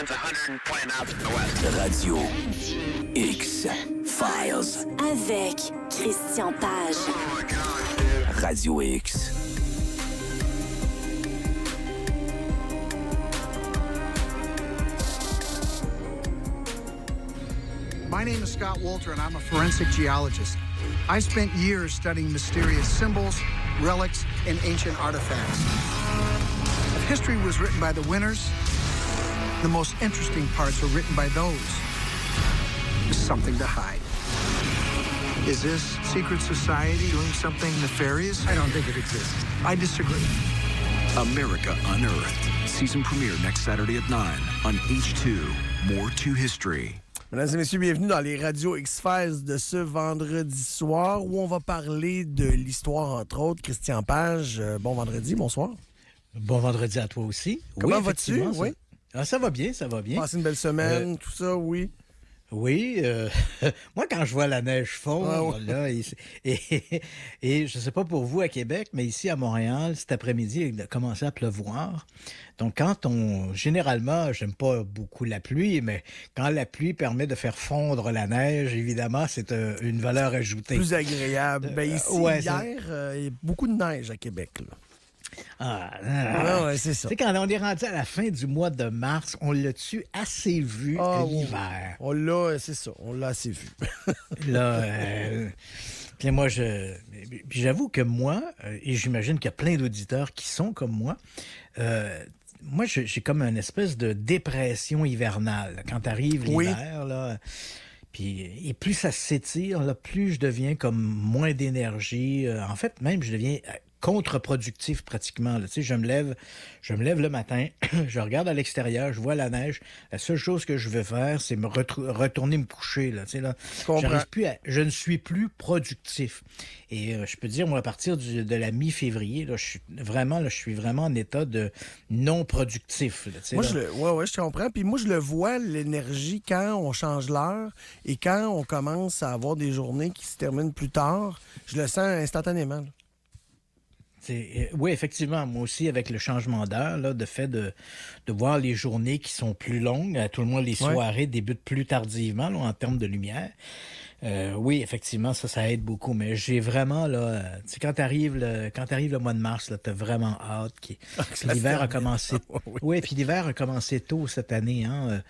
winds 120 knots to the west. Radio X-Files. Avec Christian Page. Oh my God, dude. Radio X. My name is Scott Wolter, and I'm a forensic geologist. I spent years studying mysterious symbols, relics, and ancient artifacts. If history was written by the winners, the most interesting parts were written by those with something to hide. Is this secret society doing something nefarious? I don't think it exists. I disagree. America Unearthed. Season premiere next Saturday at 9 on H2. More to History. Mesdames et messieurs, bienvenue dans les radios X-Files de ce vendredi soir où on va parler de l'histoire, entre autres. Christian Page, bon vendredi, bonsoir. Bon vendredi à toi aussi. Comment oui, vas-tu? Oui. Ça va bien, ça va bien. Passez une belle semaine, tout ça, oui. Oui, moi quand je vois la neige fondre, ouais. là, et je sais pas pour vous à Québec, mais ici à Montréal, cet après-midi, il a commencé à pleuvoir. Donc généralement, j'aime pas beaucoup la pluie, mais quand la pluie permet de faire fondre la neige, évidemment, c'est une valeur ajoutée. Plus agréable. Ici, ouais, hier, il y a beaucoup de neige à Québec, là. Ouais, c'est ça. Tu sais, quand on est rendu à la fin du mois de mars, on l'a-tu assez vu l'hiver? On l'a, c'est ça, on l'a assez vu. Là, puis moi, puis j'avoue que moi, et j'imagine qu'il y a plein d'auditeurs qui sont comme moi, moi, j'ai comme une espèce de dépression hivernale. Quand arrive l'hiver, là... Puis, et plus ça s'étire, là, plus je deviens comme moins d'énergie. En fait, même, je deviens contre-productif pratiquement. Là. Tu sais, je me lève le matin, je regarde à l'extérieur, je vois la neige. La seule chose que je veux faire, c'est me retourner me coucher. Là. Tu sais, là, je ne suis plus productif. Et je peux dire, moi, à partir de la mi-février, là, je suis vraiment en état de non-productif. Là, tu sais, moi, là. je comprends. Puis moi, je le vois, l'énergie, quand on change l'heure et quand on commence à avoir des journées qui se terminent plus tard, je le sens instantanément. Là. Oui, effectivement. Moi aussi, avec le changement d'heure, là, de fait de voir les journées qui sont plus longues, à tout le moins les soirées débutent plus tardivement là, en termes de lumière. Oui, effectivement, ça aide beaucoup. Mais j'ai vraiment, là, tu sais, quand t'arrive le mois de mars, là, t'as vraiment hâte. L'hiver a commencé. Oui, puis l'hiver a commencé tôt cette année. Hein.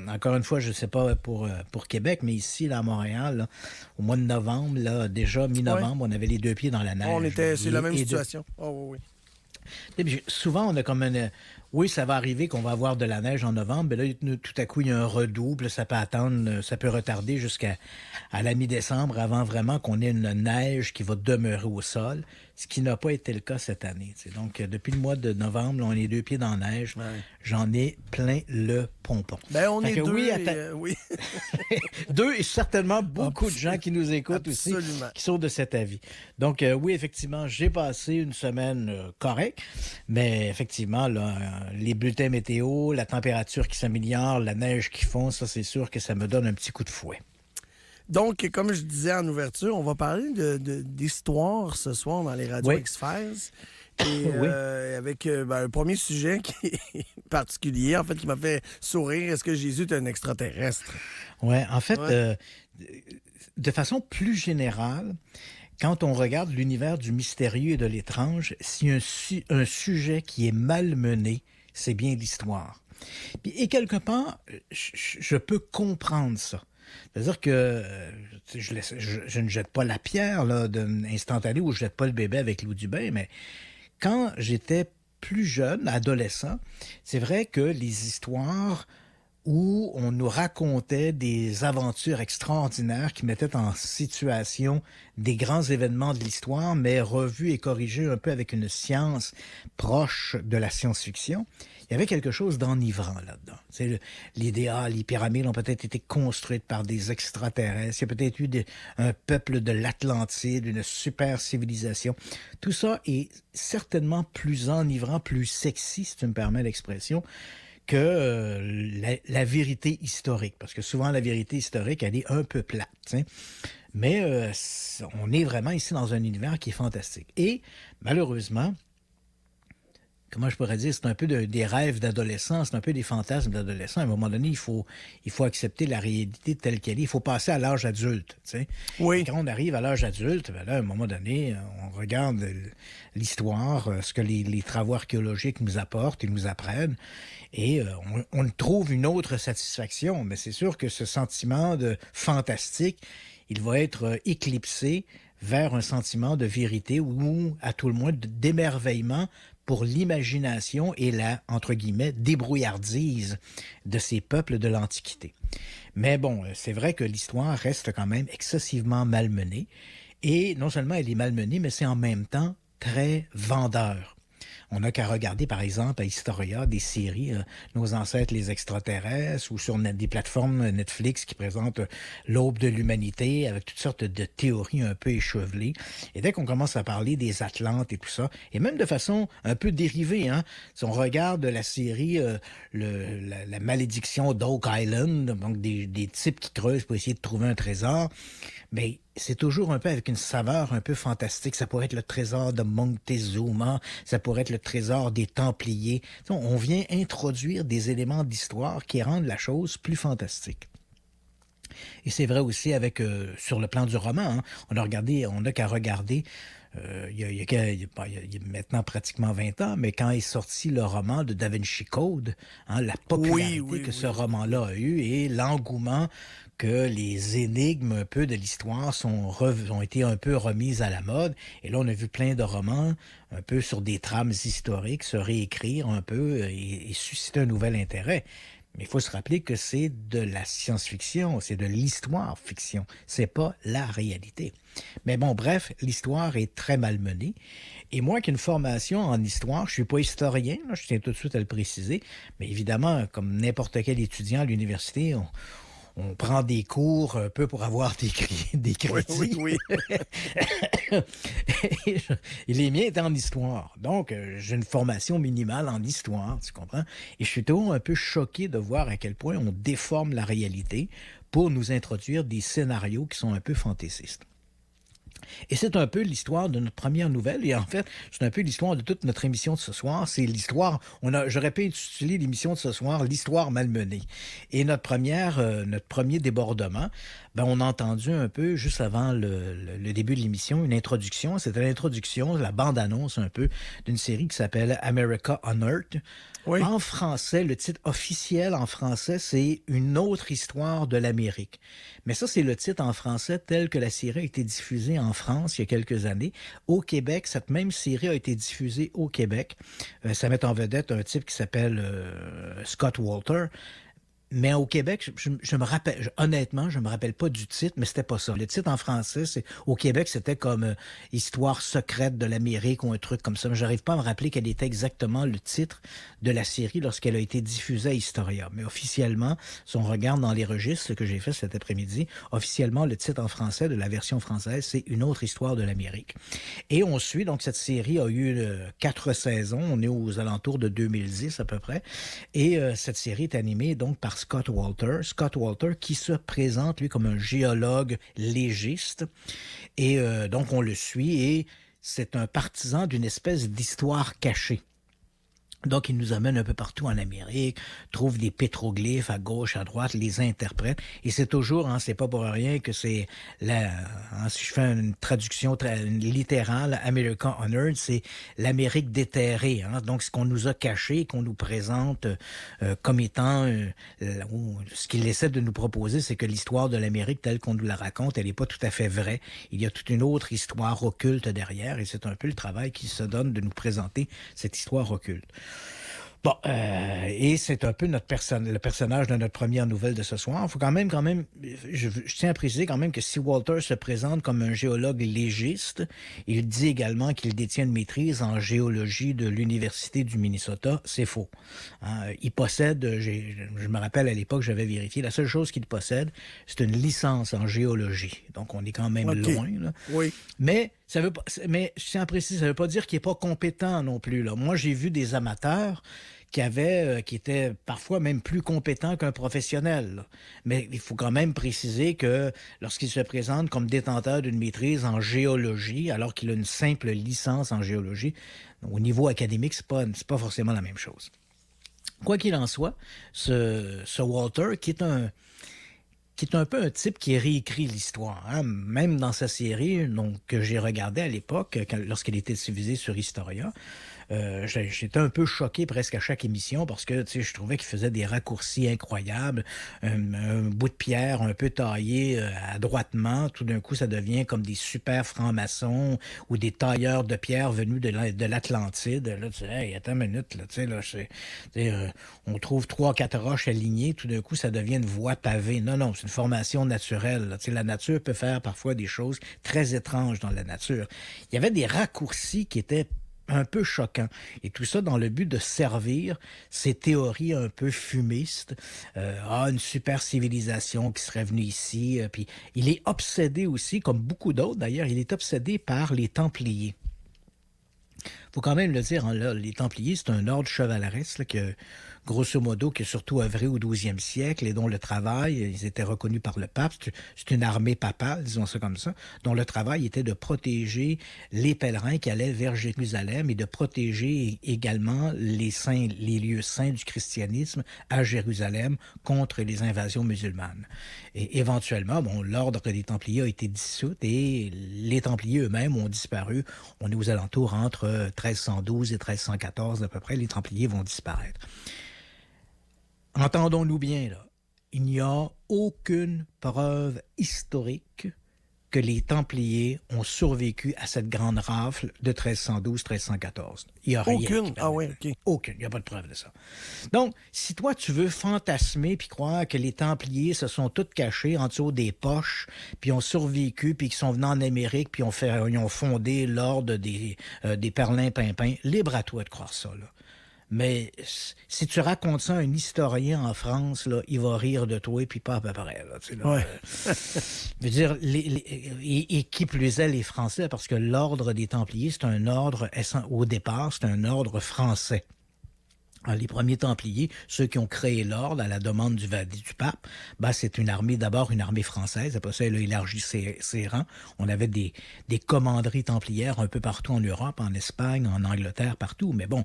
Encore une fois, je sais pas pour Québec, mais ici, là, à Montréal, là, au mois de novembre, là, déjà mi-novembre, on avait les deux pieds dans la neige. C'est la même situation. Oui. Et puis, souvent, on a comme oui, ça va arriver qu'on va avoir de la neige en novembre, mais là, tout à coup, il y a un redouble, ça peut attendre, ça peut retarder jusqu'à la mi-décembre avant vraiment qu'on ait une neige qui va demeurer au sol, ce qui n'a pas été le cas cette année. T'sais. Donc, depuis le mois de novembre, là, on est deux pieds dans la neige. Ouais. J'en ai plein le pompon. On est deux. Oui. Deux et certainement beaucoup de gens qui nous écoutent aussi, qui sont de cet avis. Donc, oui, effectivement, j'ai passé une semaine correcte, mais effectivement, là, les bulletins météo, la température qui s'améliore, la neige qui fond, ça, c'est sûr que ça me donne un petit coup de fouet. Donc, comme je disais en ouverture, on va parler d'histoire ce soir dans les radios X-Files. Et avec un premier sujet qui est particulier, en fait, qui m'a fait sourire. Est-ce que Jésus est un extraterrestre? Oui, en fait, de façon plus générale, quand on regarde l'univers du mystérieux et de l'étrange, s'il y a un sujet qui est mal mené, c'est bien l'histoire. Et quelque part, je peux comprendre ça. C'est-à-dire que je ne jette pas la pierre là, instantanée ou je ne jette pas le bébé avec l'eau du bain, mais quand j'étais plus jeune, adolescent, c'est vrai que les histoires où on nous racontait des aventures extraordinaires qui mettaient en situation des grands événements de l'histoire, mais revus et corrigés un peu avec une science proche de la science-fiction. Il y avait quelque chose d'enivrant là-dedans. C'est l'idéal, les pyramides ont peut-être été construites par des extraterrestres. Il y a peut-être eu un peuple de l'Atlantide, une super civilisation. Tout ça est certainement plus enivrant, plus sexy, si tu me permets l'expression, que la vérité historique. Parce que souvent, la vérité historique, elle est un peu plate. T'sais. Mais on est vraiment ici dans un univers qui est fantastique. Et malheureusement, comment je pourrais dire, c'est un peu des rêves d'adolescent, c'est un peu des fantasmes d'adolescent. À un moment donné, il faut accepter la réalité telle qu'elle est. Il faut passer à l'âge adulte, tu sais. Oui. Et quand on arrive à l'âge adulte, ben là, à un moment donné, on regarde l'histoire, ce que les travaux archéologiques nous apportent et nous apprennent, et on trouve une autre satisfaction. Mais c'est sûr que ce sentiment de fantastique, il va être éclipsé vers un sentiment de vérité ou, à tout le moins, d'émerveillement pour l'imagination et la, entre guillemets, débrouillardise de ces peuples de l'Antiquité. Mais bon, c'est vrai que l'histoire reste quand même excessivement malmenée, et non seulement elle est malmenée, mais c'est en même temps très vendeur. On n'a qu'à regarder, par exemple, à Historia, des séries, Nos ancêtres les extraterrestres, ou sur des plateformes Netflix qui présentent l'aube de l'humanité, avec toutes sortes de théories un peu échevelées. Et dès qu'on commence à parler des Atlantes et tout ça, et même de façon un peu dérivée, hein, si on regarde la série la malédiction d'Oak Island, donc des types qui creusent pour essayer de trouver un trésor, mais c'est toujours un peu avec une saveur un peu fantastique. Ça pourrait être le trésor de Montezuma, ça pourrait être le trésor des Templiers. On vient introduire des éléments d'histoire qui rendent la chose plus fantastique. Et c'est vrai aussi avec sur le plan du roman, hein, on n'a qu'à regarder il y a maintenant pratiquement 20 ans, mais quand est sorti le roman de Da Vinci Code, hein, la popularité que ce roman-là a eu et l'engouement que les énigmes un peu de l'histoire ont été un peu remises à la mode. Et là, on a vu plein de romans un peu sur des trames historiques se réécrire un peu et susciter un nouvel intérêt. Mais il faut se rappeler que c'est de la science-fiction, c'est de l'histoire-fiction, c'est pas la réalité. Mais bon, bref, l'histoire est très malmenée. Et moi qui ai une formation en histoire, je suis pas historien, là, je tiens tout de suite à le préciser, mais évidemment, comme n'importe quel étudiant à l'université, on prend des cours un peu pour avoir des crédits. Oui. Et les miens étaient en histoire. Donc, j'ai une formation minimale en histoire, tu comprends? Et je suis toujours un peu choqué de voir à quel point on déforme la réalité pour nous introduire des scénarios qui sont un peu fantaisistes. Et c'est un peu l'histoire de notre première nouvelle. Et en fait, c'est un peu l'histoire de toute notre émission de ce soir. C'est l'histoire, j'aurais pu intituler l'émission de ce soir « L'histoire malmenée ». Et notre premier débordement, on a entendu un peu, juste avant le début de l'émission, une introduction. C'était l'introduction, la bande-annonce un peu, d'une série qui s'appelle « America Unearthed ». Oui. En français, le titre officiel en français, c'est « Une autre histoire de l'Amérique ». Mais ça, c'est le titre en français tel que la série a été diffusée en France il y a quelques années. Au Québec, cette même série a été diffusée au Québec. Ça met en vedette un type qui s'appelle Scott Walter. Mais au Québec, je me rappelle, honnêtement, je me rappelle pas du titre, mais c'était pas ça. Le titre en français, au Québec, c'était comme Histoire secrète de l'Amérique ou un truc comme ça. Mais j'arrive pas à me rappeler quel était exactement le titre de la série lorsqu'elle a été diffusée à Historia. Mais officiellement, si on regarde dans les registres, ce que j'ai fait cet après-midi, officiellement, le titre en français de la version française, c'est Une autre histoire de l'Amérique. Et on suit, donc cette série a eu 4 saisons. On est aux alentours de 2010 à peu près. Et cette série est animée donc par Scott Walter qui se présente, lui, comme un géologue légiste. Et donc, on le suit et c'est un partisan d'une espèce d'histoire cachée. Donc, il nous amène un peu partout en Amérique, trouve des pétroglyphes à gauche, à droite, les interprète. Et c'est toujours, c'est pas pour rien que c'est, si je fais une traduction littérale, America Unearthed, c'est l'Amérique déterrée. Donc, ce qu'on nous a caché, qu'on nous présente comme étant, ce qu'il essaie de nous proposer, c'est que l'histoire de l'Amérique telle qu'on nous la raconte, elle n'est pas tout à fait vraie. Il y a toute une autre histoire occulte derrière, et c'est un peu le travail qui se donne de nous présenter cette histoire occulte. Bon, et c'est un peu le personnage de notre première nouvelle de ce soir. Il faut quand même, je tiens à préciser quand même que si Walter se présente comme un géologue légiste, il dit également qu'il détient une maîtrise en géologie de l'Université du Minnesota. C'est faux. Il possède, je me rappelle à l'époque, j'avais vérifié, la seule chose qu'il possède, c'est une licence en géologie. Donc, on est quand même loin, là. Oui. Mais je tiens à préciser, ça ne veut pas dire qu'il n'est pas compétent non plus, là. Moi, j'ai vu des amateurs qui était parfois même plus compétent qu'un professionnel. Là. Mais il faut quand même préciser que lorsqu'il se présente comme détenteur d'une maîtrise en géologie, alors qu'il a une simple licence en géologie, au niveau académique, c'est pas forcément la même chose. Quoi qu'il en soit, ce Walter, qui est un peu un type qui réécrit l'histoire, hein? Même dans sa série donc, que j'ai regardée à l'époque, lorsqu'elle était diffusée sur Historia, j'étais un peu choqué presque à chaque émission parce que je trouvais qu'il faisait des raccourcis incroyables, un bout de pierre un peu taillé adroitement, tout d'un coup ça devient comme des super francs-maçons ou des tailleurs de pierre venus de l'Atlantide. Là, tu sais, hey, attends une minute, là, on trouve 3-4 roches alignées, tout d'un coup ça devient une voie pavée. Non, c'est une formation naturelle. Là. La nature peut faire parfois des choses très étranges dans la nature. Il y avait des raccourcis qui étaient un peu choquant. Et tout ça dans le but de servir ces théories un peu fumistes. Une super civilisation qui serait venue ici. Puis il est obsédé aussi, comme beaucoup d'autres d'ailleurs, il est obsédé par les Templiers. Il faut quand même le dire, hein, là, les Templiers, c'est un ordre chevaleresque là, que, grosso modo, qui a surtout œuvré au 12e siècle et dont le travail, ils étaient reconnus par le pape, c'est une armée papale, disons ça comme ça, dont le travail était de protéger les pèlerins qui allaient vers Jérusalem et de protéger également les lieux saints du christianisme à Jérusalem contre les invasions musulmanes. Et éventuellement, l'ordre des Templiers a été dissout et les Templiers eux-mêmes ont disparu. On est aux alentours entre 1312 et 1314 à peu près, les Templiers vont disparaître. Entendons-nous bien, là, il n'y a aucune preuve historique que les Templiers ont survécu à cette grande rafle de 1312-1314. Il n'y a rien. Aucune? Ah oui, OK. Aucune. Il n'y a pas de preuve de ça. Donc, si toi, tu veux fantasmer puis croire que les Templiers se sont tous cachés en dessous des poches, puis ont survécu, puis qu'ils sont venus en Amérique, puis ils ont fondé l'ordre des Perlin-Pimpin, libre à toi de croire ça, là. Mais si tu racontes ça à un historien en France, là, il va rire de toi, puis pas à peu près. Là, tu sais, là, ouais. Je veux dire, et qui plus est, les Français, parce que l'ordre des Templiers, c'est un ordre, au départ, c'est un ordre français. Alors, les premiers Templiers, ceux qui ont créé l'ordre à la demande du pape, c'est d'abord une armée française. Après ça, elle a élargi ses rangs. On avait des commanderies templières un peu partout en Europe, en Espagne, en Angleterre, partout. Mais bon...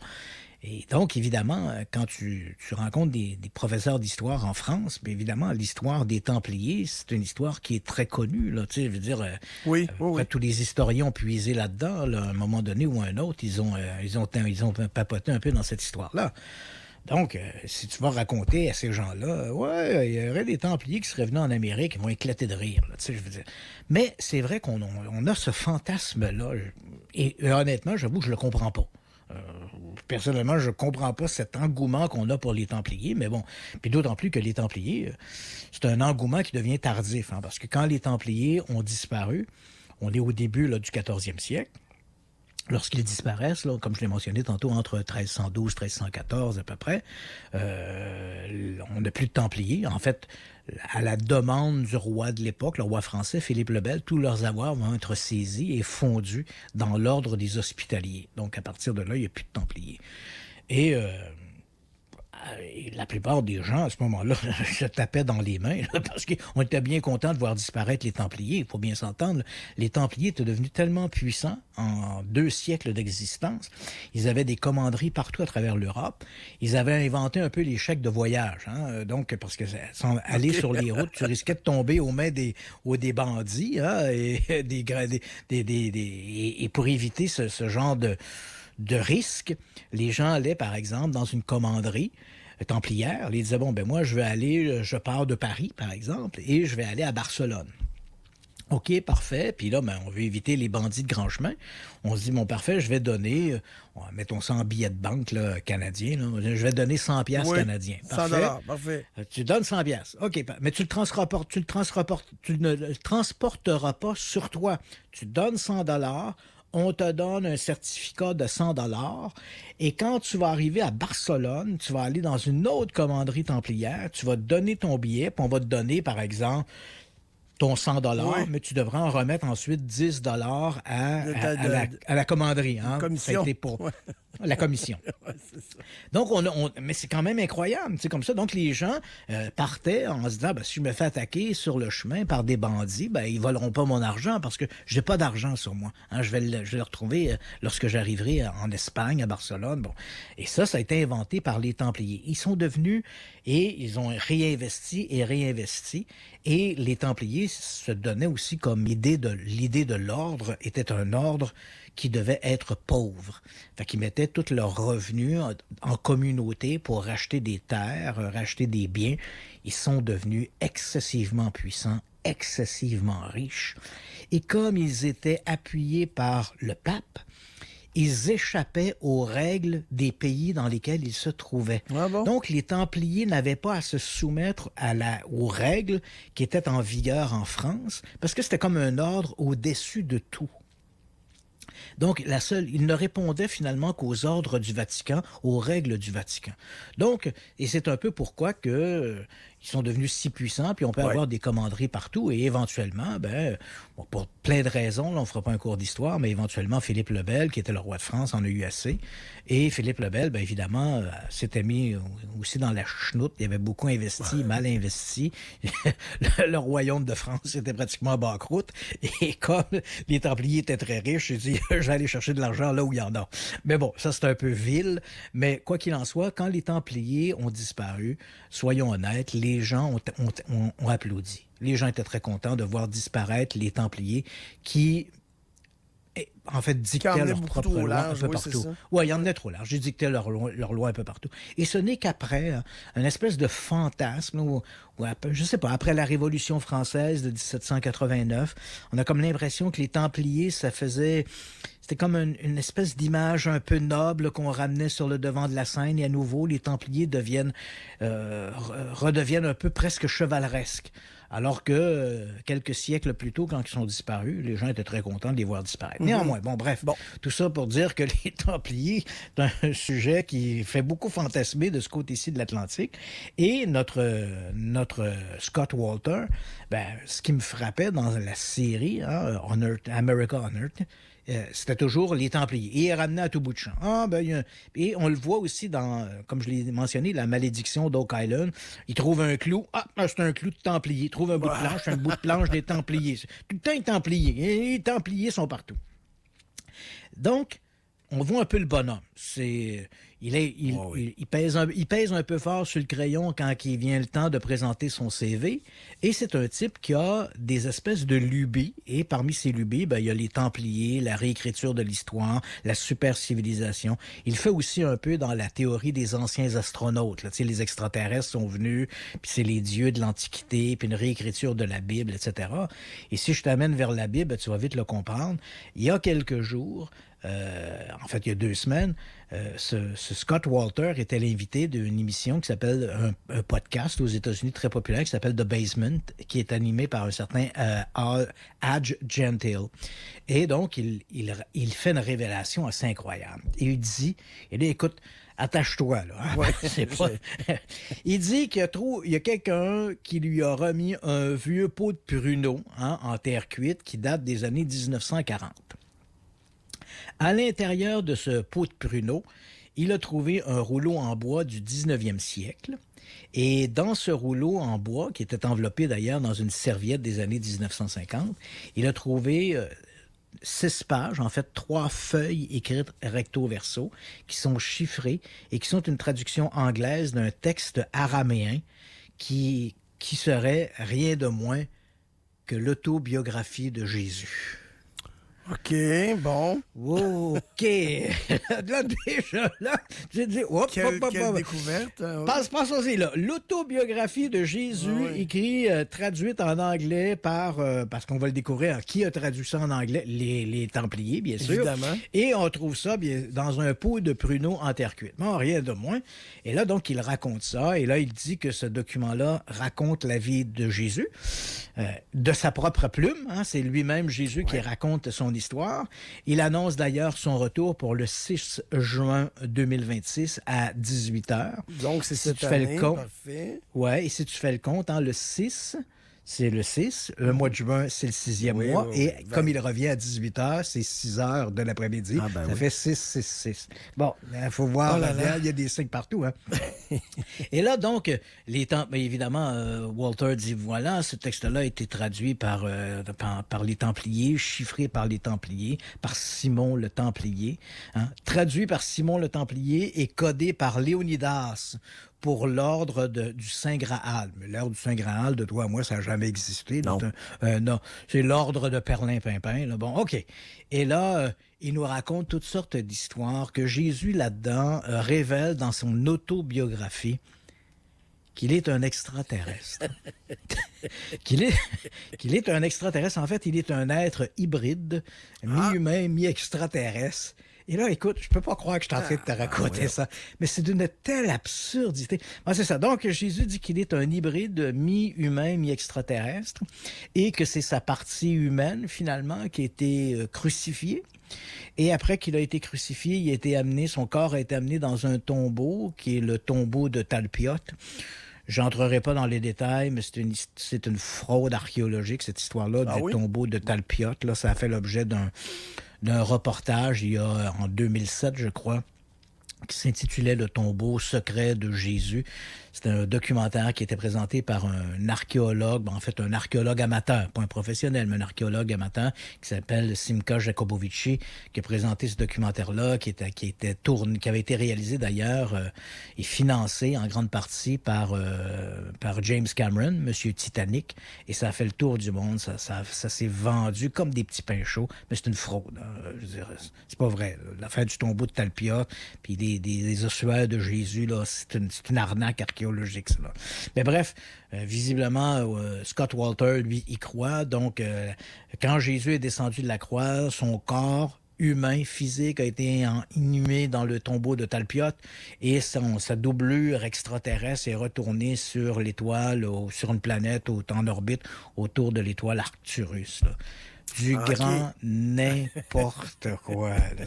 Et donc, évidemment, quand tu rencontres des professeurs d'histoire en France, bien évidemment, l'histoire des Templiers, c'est une histoire qui est très connue. Là, tu sais, je veux dire, oui. Tous les historiens ont puisé là-dedans, là, à un moment donné ou à un autre, ils ont papoté un peu dans cette histoire-là. Donc, si tu vas raconter à ces gens-là, il y aurait des Templiers qui seraient venus en Amérique, ils vont éclater de rire, là, tu sais, je veux dire. Mais c'est vrai qu'on a ce fantasme-là, et honnêtement, j'avoue que je le comprends pas. Personnellement, je ne comprends pas cet engouement qu'on a pour les Templiers, mais bon, puis d'autant plus que les Templiers, c'est un engouement qui devient tardif, hein, parce que quand les Templiers ont disparu, on est au début là, du 14e siècle, lorsqu'ils disparaissent, là, comme je l'ai mentionné tantôt, entre 1312 et 1314 à peu près, on n'a plus de Templiers. En fait, à la demande du roi de l'époque, le roi français, Philippe le Bel, tous leurs avoirs vont être saisis et fondus dans l'ordre des Hospitaliers. Donc, à partir de là, il n'y a plus de Templiers. Et la plupart des gens, à ce moment-là, se tapaient dans les mains là, parce qu'on était bien contents de voir disparaître les Templiers. Il faut bien s'entendre. Les Templiers étaient devenus tellement puissants en 2 siècles d'existence. Ils avaient des commanderies partout à travers l'Europe. Ils avaient inventé un peu les chèques de voyage. Hein? Donc, parce que sans aller sur les routes, tu risquais de tomber aux mains des bandits hein? Et pour éviter ce genre de risque, les gens allaient, par exemple, dans une commanderie templière. Ils disaient, moi, je pars de Paris, par exemple, et je vais aller à Barcelone. OK, parfait. Puis là, on veut éviter les bandits de grand chemin. On se dit, parfait, je vais donner, mettons ça en billets de banque là, canadien, là, je vais donner 100 piastres canadiens. Parfait. 100 parfait. Tu donnes 100 piastres. OK, mais tu ne le transporteras pas sur toi. Tu donnes 100 $. On te donne un certificat de 100 $. Et quand tu vas arriver à Barcelone, tu vas aller dans une autre commanderie templière, tu vas te donner ton billet, puis on va te donner, par exemple, ton 100 $, mais tu devras en remettre ensuite 10 $ à la commanderie. Hein? Commission. La commission. Ouais, c'est ça. Donc, mais c'est quand même incroyable, tu sais, comme ça. Donc, les gens partaient en se disant, si je me fais attaquer sur le chemin par des bandits, ils voleront pas mon argent parce que j'ai pas d'argent sur moi. Hein, je vais le retrouver lorsque j'arriverai en Espagne, à Barcelone. Bon. Et ça a été inventé par les Templiers. Ils sont devenus, et ils ont réinvesti. Et les Templiers se donnaient aussi comme l'idée de l'ordre était un ordre qui devaient être pauvres. Fait qu'ils mettaient tous leurs revenus en communauté pour racheter des terres, racheter des biens. Ils sont devenus excessivement puissants, excessivement riches. Et comme ils étaient appuyés par le pape, ils échappaient aux règles des pays dans lesquels ils se trouvaient. Ah bon? Donc, les Templiers n'avaient pas à se soumettre aux règles qui étaient en vigueur en France, parce que c'était comme un ordre au-dessus de tout. Donc, il ne répondait finalement qu'aux ordres du Vatican, aux règles du Vatican. Donc, et c'est un peu pourquoi ils sont devenus si puissants, puis on peut avoir des commanderies partout, et éventuellement, pour plein de raisons, là, on ne fera pas un cours d'histoire, mais éventuellement, Philippe le Bel, qui était le roi de France, en a eu assez. Et Philippe le Bel, évidemment, s'était mis aussi dans la chenoute. Il avait beaucoup investi, mal investi. Le royaume de France était pratiquement en banqueroute. Et comme les Templiers étaient très riches, il dit, je vais aller chercher de l'argent là où il y en a. Mais bon, ça, c'est un peu vil. Mais quoi qu'il en soit, quand les Templiers ont disparu, soyons honnêtes, les gens ont applaudi. Les gens étaient très contents de voir disparaître les Templiers qui, en fait, dictaient leur propre loi un peu partout. Oui, ils en emmenaient trop large. Ils dictaient leur loi un peu partout. Et ce n'est qu'après une espèce de fantasme, je ne sais pas, après la Révolution française de 1789, on a comme l'impression que les Templiers, c'était comme une espèce d'image un peu noble qu'on ramenait sur le devant de la scène, et à nouveau, les Templiers redeviennent un peu presque chevaleresques. Alors que quelques siècles plus tôt, quand ils sont disparus, les gens étaient très contents de les voir disparaître. Néanmoins, tout ça pour dire que les Templiers, c'est un sujet qui fait beaucoup fantasmer de ce côté-ci de l'Atlantique. Et notre Scott Walter, ce qui me frappait dans la série America Unearthed, c'était toujours les Templiers. Et il est ramené à tout bout de champ. Et on le voit aussi dans, comme je l'ai mentionné, la malédiction d'Oak Island. Il trouve un clou. C'est un clou de Templier. Il trouve un bout de planche, un bout de planche des Templiers. Tout le temps, les Templiers. Et les Templiers sont partout. Donc, on voit un peu le bonhomme. Il pèse un peu fort sur le crayon quand il vient le temps de présenter son CV. Et c'est un type qui a des espèces de lubies. Et parmi ces lubies, il y a les Templiers, la réécriture de l'histoire, la super-civilisation. Il fait aussi un peu dans la théorie des anciens astronautes. Là. Les extraterrestres sont venus, puis c'est les dieux de l'Antiquité, puis une réécriture de la Bible, etc. Et si je t'amène vers la Bible, tu vas vite le comprendre. Il y a quelques jours, en fait, il y a 2 semaines, ce Scott Walter était l'invité d'une émission qui s'appelle un podcast aux États-Unis très populaire qui s'appelle The Basement, qui est animé par un certain Hadge Gentile. Et donc, il fait une révélation assez incroyable. Et il dit, écoute, attache-toi, là. Hein? Ouais, il dit qu'il y a quelqu'un qui lui a remis un vieux pot de pruneau en terre cuite qui date des années 1940. À l'intérieur de ce pot de pruneau, il a trouvé un rouleau en bois du 19e siècle. Et dans ce rouleau en bois, qui était enveloppé d'ailleurs dans une serviette des années 1950, il a trouvé 6 pages, en fait 3 feuilles écrites recto verso, qui sont chiffrées et qui sont une traduction anglaise d'un texte araméen qui serait rien de moins que l'autobiographie de Jésus. OK, bon. OK. Là, déjà, là, j'ai dit... Quelle découverte. Passons-y, là. L'autobiographie de Jésus, traduite en anglais parce qu'on va le découvrir, qui a traduit ça en anglais? Les Templiers, bien sûr. Évidemment. Et on trouve ça dans un pot de pruneau en terre cuite. Non, rien de moins. Et là, donc, il raconte ça. Et là, il dit que ce document-là raconte la vie de Jésus, de sa propre plume. C'est lui-même, Jésus, qui raconte son histoire. Il annonce d'ailleurs son retour pour le 6 juin 2026 à 18h. Donc, c'est cette année, parfait. Oui, et si tu fais le compte, le 6, c'est le 6. Le mois de juin, c'est le 6e mois. Et comme il revient à 18h, c'est 6h de l'après-midi. Ça fait 6. Bon, il faut voir, il y a des signes partout. Hein? Et là, donc, évidemment, Walter dit, voilà, ce texte-là a été traduit par les Templiers, chiffré par les Templiers, par Simon le Templier, hein? Traduit par Simon le Templier et codé par Léonidas pour l'ordre du Saint Graal. Mais l'ordre du Saint Graal, de toi à moi, ça n'a jamais existé. Non. Non, c'est l'ordre de Perlin-Pimpin. Là. Bon, OK. Et là, il nous raconte toutes sortes d'histoires que Jésus, là-dedans, révèle dans son autobiographie qu'il est un extraterrestre. qu'il est un extraterrestre. En fait, il est un être hybride, mi-humain, mi-extraterrestre. Et là, écoute, je peux pas croire que je suis en train de te raconter ça, mais c'est d'une telle absurdité. Ben, c'est ça. Donc, Jésus dit qu'il est un hybride mi-humain, mi-extraterrestre, et que c'est sa partie humaine, finalement, qui a été crucifiée. Et après qu'il a été crucifié, son corps a été amené dans un tombeau, qui est le tombeau de Talpiot. J'entrerai pas dans les détails, mais c'est une fraude archéologique, cette histoire-là, du tombeau de Talpiot. Là, ça a fait l'objet d'un reportage en 2007, je crois, qui s'intitulait « Le tombeau secret de Jésus ». C'était un documentaire qui était présenté par un archéologue, un archéologue amateur, pas un professionnel, mais un archéologue amateur qui s'appelle Simka Jacobovici, qui a présenté ce documentaire-là, qui avait été réalisé d'ailleurs et financé en grande partie par James Cameron, Monsieur Titanic, et ça a fait le tour du monde, ça s'est vendu comme des petits pains chauds, mais c'est une fraude. Hein, je veux dire, c'est pas vrai. L'affaire du tombeau de Talpiot, puis des ossuaires de Jésus, là, c'est une arnaque archéologique. Ça. Mais bref, visiblement, Scott Walter, lui, y croit. Donc, quand Jésus est descendu de la croix, son corps humain, physique, a été inhumé dans le tombeau de Talpiot et sa doublure extraterrestre est retournée sur l'étoile, sur une planète en orbite autour de l'étoile Arcturus. Là. Du grand n'importe quoi. Là,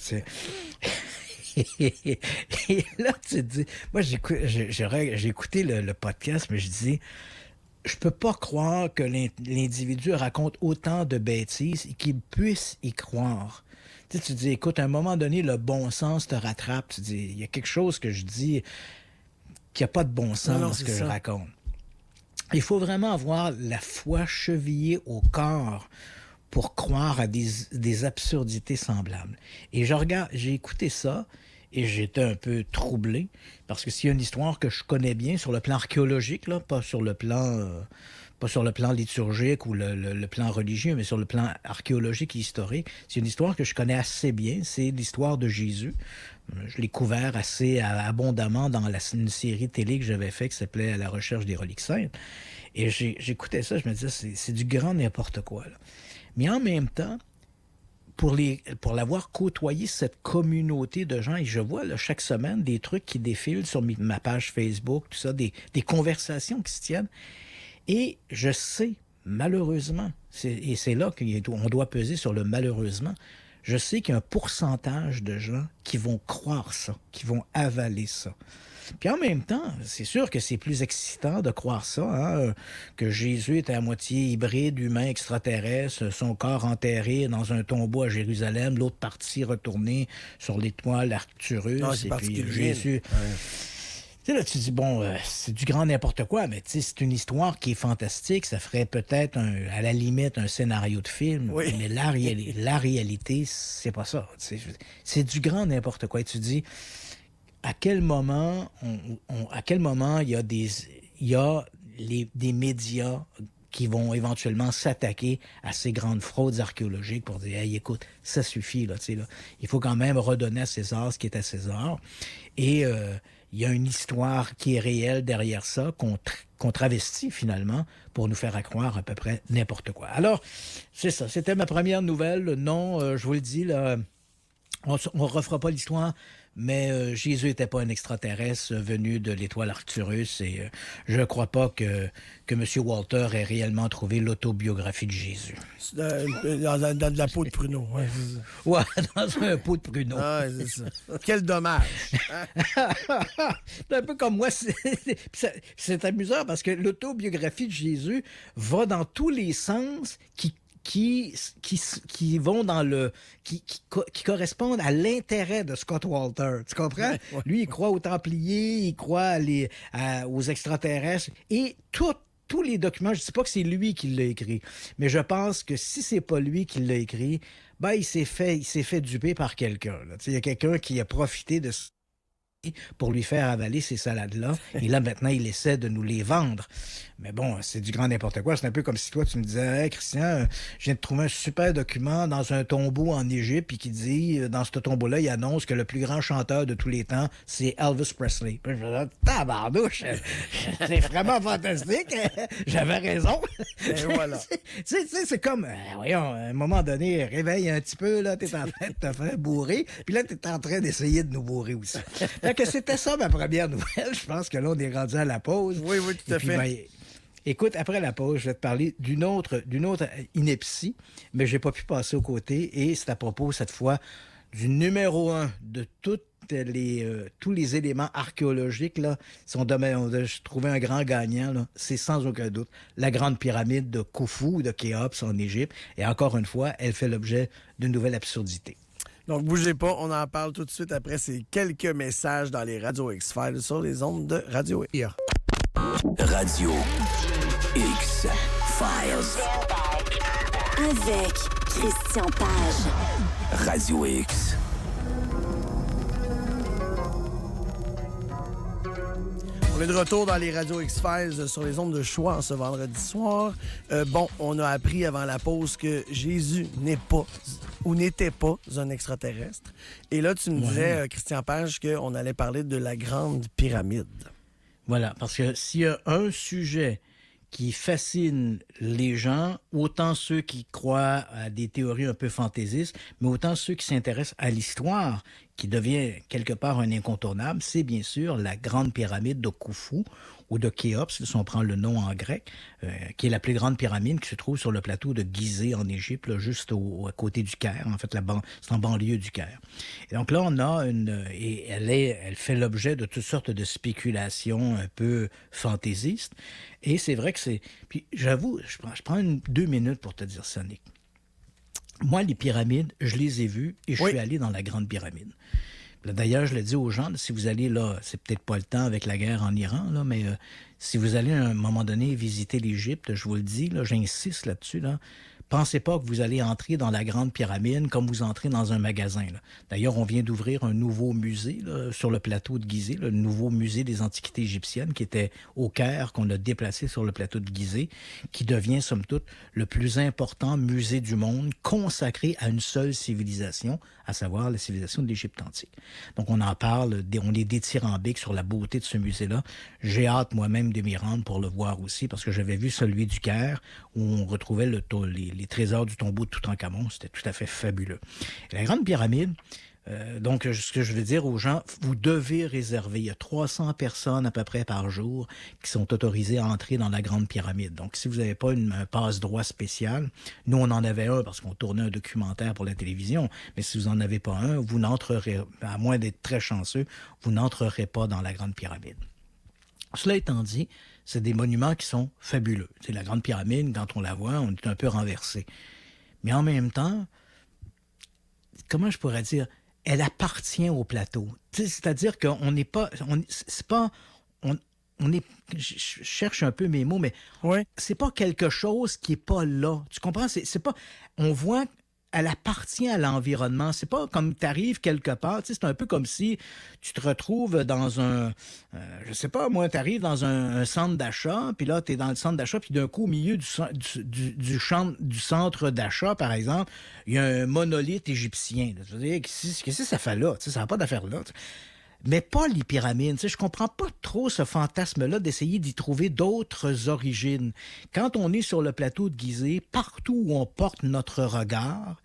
et là, tu te dis... Moi, j'ai écouté le podcast, mais je dis... Je peux pas croire que l'individu raconte autant de bêtises et qu'il puisse y croire. Tu sais, tu dis, écoute, à un moment donné, le bon sens te rattrape. Tu dis, il y a quelque chose que je dis qui n'a pas de bon sens dans ce que je raconte. Il faut vraiment avoir la foi chevillée au corps pour croire à des absurdités semblables. Et j'ai écouté ça et j'étais un peu troublé parce que s'il y a une histoire que je connais bien sur le plan archéologique, là, pas sur le plan liturgique ou le plan religieux, mais sur le plan archéologique et historique, c'est une histoire que je connais assez bien, c'est l'histoire de Jésus. Je l'ai couvert assez abondamment dans une série télé que j'avais faite qui s'appelait « À la recherche des reliques saintes ». Et j'écoutais ça, je me disais, c'est du grand n'importe quoi, là. Mais en même temps, pour l'avoir côtoyé, cette communauté de gens, et je vois là, chaque semaine des trucs qui défilent sur ma page Facebook, tout ça, des conversations qui se tiennent. Et je sais, malheureusement, et c'est là qu'on doit peser sur le malheureusement, je sais qu'il y a un pourcentage de gens qui vont croire ça, qui vont avaler ça. Puis en même temps, c'est sûr que c'est plus excitant de croire ça, hein, que Jésus était à moitié hybride, humain, extraterrestre, son corps enterré dans un tombeau à Jérusalem, l'autre partie retournée sur l'étoile Arcturus, et puis Jésus... Ouais. Tu sais, là, tu dis, bon, c'est du grand n'importe quoi, mais tu sais, c'est une histoire qui est fantastique, ça ferait peut-être, à la limite, un scénario de film, mais la réalité, c'est pas ça. C'est du grand n'importe quoi. Et tu dis... À quel moment il y a des médias qui vont éventuellement s'attaquer à ces grandes fraudes archéologiques pour dire, hey, écoute, ça suffit, là, tu sais, là. Il faut quand même redonner à César ce qui est à César. Et il y a une histoire qui est réelle derrière ça, qu'on travestit finalement pour nous faire croire à peu près n'importe quoi. Alors, c'est ça. C'était ma première nouvelle. Non, je vous le dis, là, on ne refera pas l'histoire mais Jésus n'était pas un extraterrestre venu de l'étoile Arcturus et je ne crois pas que M. Walter ait réellement trouvé l'autobiographie de Jésus. Dans de la peau de pruneau. Ouais, Ouais, dans un pot de pruneau. ah, c'est ça. Quel dommage. C'est un peu comme moi. C'est amusant parce que l'autobiographie de Jésus va dans tous les sens qui vont dans le qui correspondent à l'intérêt de Scott Walter. Tu comprends? Ouais. Lui, il croit aux Templiers, il croit aux extraterrestres et tous les documents, je ne dis pas que c'est lui qui l'a écrit, mais je pense que si c'est pas lui qui l'a écrit, ben il s'est fait duper par quelqu'un. Il y a quelqu'un qui a profité de pour lui faire avaler ces salades-là. Et là, maintenant, il essaie de nous les vendre. Mais bon, c'est du grand n'importe quoi. C'est un peu comme si toi, tu me disais, « Hey, Christian, je viens de trouver un super document dans un tombeau en Égypte, puis qui dit, dans ce tombeau-là, il annonce que le plus grand chanteur de tous les temps, c'est Elvis Presley. » Puis je me dis, « Tabardouche, c'est vraiment fantastique. J'avais raison. » Et voilà. Tu sais, c'est comme, voyons, à un moment donné, réveille un petit peu, là, t'es en train de te faire bourrer, puis là, t'es en train d'essayer de nous bourrer aussi. Que c'était ça ma première nouvelle. Je pense que là, on est rendu à la pause. Oui, tout à fait. Ben, écoute, après la pause, je vais te parler d'une autre ineptie, mais je n'ai pas pu passer aux côtés. Et c'est à propos, cette fois, du numéro 1 de tous les éléments archéologiques. Là, son domaine, on a trouvé un grand gagnant. Là, c'est sans aucun doute la grande pyramide de Khufu ou de Khéops en Égypte. Et encore une fois, elle fait l'objet d'une nouvelle absurdité. Donc, bougez pas, on en parle tout de suite après ces quelques messages dans les radios X-Files sur les ondes de Radio X. Radio X-Files. Avec Christian Page. Radio X. On est de retour dans les radios X-Files sur les ondes de choix en ce vendredi soir. On a appris avant la pause que Jésus n'est pas ou n'était pas un extraterrestre. Et là, tu me disais, Christian Page, qu'on allait parler de la Grande Pyramide. Voilà, parce que s'il y a un sujet qui fascine les gens, autant ceux qui croient à des théories un peu fantaisistes, mais autant ceux qui s'intéressent à l'histoire, qui devient quelque part un incontournable, c'est bien sûr la Grande Pyramide de Khufu ou de Khéops, si on prend le nom en grec, qui est la plus grande pyramide qui se trouve sur le plateau de Gizeh en Égypte, là, juste à côté du Caire. En fait, c'est en banlieue du Caire. Et donc là, on a et elle fait l'objet de toutes sortes de spéculations un peu fantaisistes. Et c'est vrai que c'est... Puis j'avoue, je prends 2 minutes pour te dire ça, Nick. Moi, les pyramides, je les ai vues et je suis allé dans la Grande Pyramide. D'ailleurs, je le dis aux gens, si vous allez là, c'est peut-être pas le temps avec la guerre en Iran, là, mais si vous allez à un moment donné visiter l'Égypte, je vous le dis, là, j'insiste là-dessus, là, pensez pas que vous allez entrer dans la Grande Pyramide comme vous entrez dans un magasin. Là. D'ailleurs, on vient d'ouvrir un nouveau musée là, sur le plateau de Gizeh, le nouveau musée des antiquités égyptiennes qui était au Caire, qu'on a déplacé sur le plateau de Gizeh, qui devient, somme toute, le plus important musée du monde consacré à une seule civilisation, à savoir la civilisation de l'Égypte antique. Donc, on en parle, on est dithyrambique sur la beauté de ce musée-là. J'ai hâte moi-même de m'y rendre pour le voir aussi, parce que j'avais vu celui du Caire, où on retrouvait les trésors du tombeau de Toutankhamon. C'était tout à fait fabuleux. Et la Grande Pyramide, donc, ce que je veux dire aux gens, vous devez réserver. Il y a 300 personnes à peu près par jour qui sont autorisées à entrer dans la Grande Pyramide. Donc, si vous n'avez pas un passe-droit spécial, nous, on en avait un parce qu'on tournait un documentaire pour la télévision, mais si vous n'en avez pas un, vous n'entrerez, à moins d'être très chanceux, vous n'entrerez pas dans la Grande Pyramide. Cela étant dit, c'est des monuments qui sont fabuleux. C'est la Grande Pyramide, quand on la voit, on est un peu renversé. Mais en même temps, comment je pourrais dire, elle appartient au plateau. C'est-à-dire qu'on n'est pas... Je cherche un peu mes mots, mais c'est pas quelque chose qui est pas là. Tu comprends? C'est pas... On voit... Elle appartient à l'environnement. C'est pas comme tu arrives quelque part. Tu sais, c'est un peu comme si tu te retrouves dans un... je sais pas, moi, tu arrives dans un centre d'achat, puis là, tu es dans le centre d'achat, puis d'un coup, au milieu du centre d'achat, par exemple, il y a un monolithe égyptien. Je veux dire, qu'est-ce que ça fait là? Tu sais, ça n'a pas d'affaire là. Mais pas les pyramides. Tu sais, je comprends pas trop ce fantasme-là d'essayer d'y trouver d'autres origines. Quand on est sur le plateau de Gizeh, partout où on porte notre regard,